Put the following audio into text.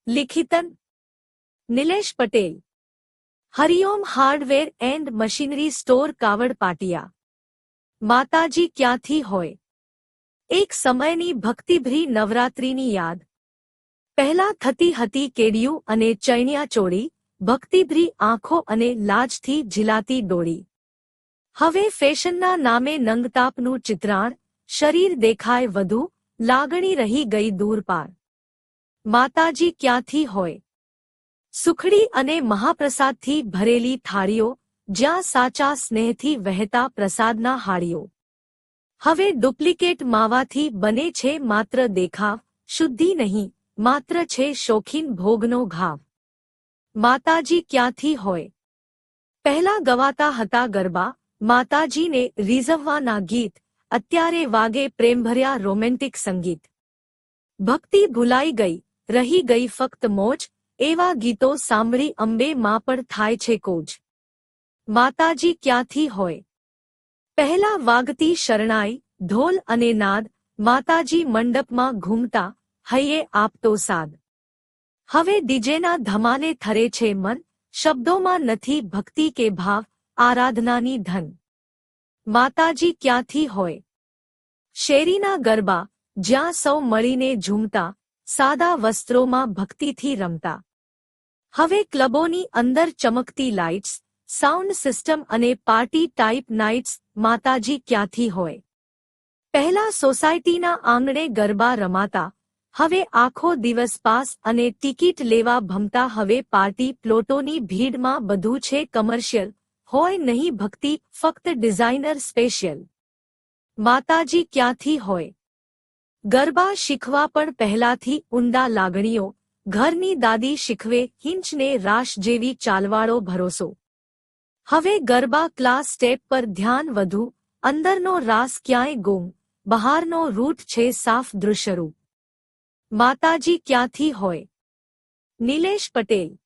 લિખિતન Nilesh Patel. Hariom hardware and machinery store Kavad Patiya. માતાજી ક્યાંથી હોય? એક સમયની ભક્તિભરી નવરાત્રિની યાદ. પહેલા થતી હતી કેડિયું અને ચણિયા ચોળી, ભક્તિભરી આંખો અને લાજથી ઝીલાતી ડોળી. હવે ફેશનના નામે નંગતાપનું ચિત્રાણ, શરીર દેખાય વધુ, લાગણી રહી ગઈ દૂર પાર. માતાજી ક્યાંથી હોય? સુખડી અને મહાપ્રસાદથી ભરેલી થાળીઓ, જ્યાં સાચા સ્નેહથી વહેતા પ્રસાદના હાળીઓ. હવે ડુપ્લિકેટ માવાથી બને છે માત્ર દેખાવ, શુદ્ધિ નહીં, માત્ર છે શોખીન ભોગનો ઘાવ. માતાજી ક્યાંથી હોય? પહેલા ગવાતા હતા ગરબા, માતાજીને રીઝવવાના ગીત, અત્યારે વાગે પ્રેમભર્યા રોમેન્ટિક સંગીત. ભક્તિ ભૂલાઈ ગઈ, રહી ગઈ ફક્ત મોજ, એવા ગીતો સાંભળી અંબે માં પણ થાય છે કોજ. માતાજી ક્યાંથી હોય? પહેલા વાગતી શરણાઈ, ઢોલ અને નાદ, માતાજી મંડપમાં ઘૂમતા, હૈયે આપતો સાદ. હવે ડીજેના ધમાલે થરે છે મન, શબ્દોમાં નથી ભક્તિ કે ભાવ, આરાધનાની ધન. માતાજી ક્યાંથી હોય? શેરીના ગરબા, જ્યાં સૌ મળીને ઝૂમતા, સાદા વસ્ત્રોમાં ભક્તિથી રમતા. હવે ક્લબોની અંદર ચમકતી લાઇટ્સ, સાઉન્ડ સિસ્ટમ અને પાર્ટી ટાઈપ નાઇટ્સ. માતાજી ક્યાંથી હોય? પહેલા સોસાયટીના આંગણે ગરબા રમાતા, હવે આખો દિવસ પાસ અને ટિકિટ લેવા ભમતા. હવે પાર્ટી પ્લોટોની ભીડમાં બધું છે કમર્શિયલ, હોય નહીં ભક્તિ, ફક્ત ડિઝાઇનર સ્પેશિયલ. માતાજી ક્યાંથી હોય? ગરબા શીખવા પણ પહેલાથી ઊંડા લાગણીઓ, ઘરની દાદી શીખવે હિંચને રાશ જેવી ચાલવાળો ભરોસો. હવે ગરબા ક્લાસ સ્ટેપ પર ધ્યાન વધુ, અંદરનો રાસ ક્યાંય ગુમ, બહારનો રૂટ છે સાફ દૃશ્યરૂપ. માતાજી ક્યાંથી હોય? નિલેશ પટેલ.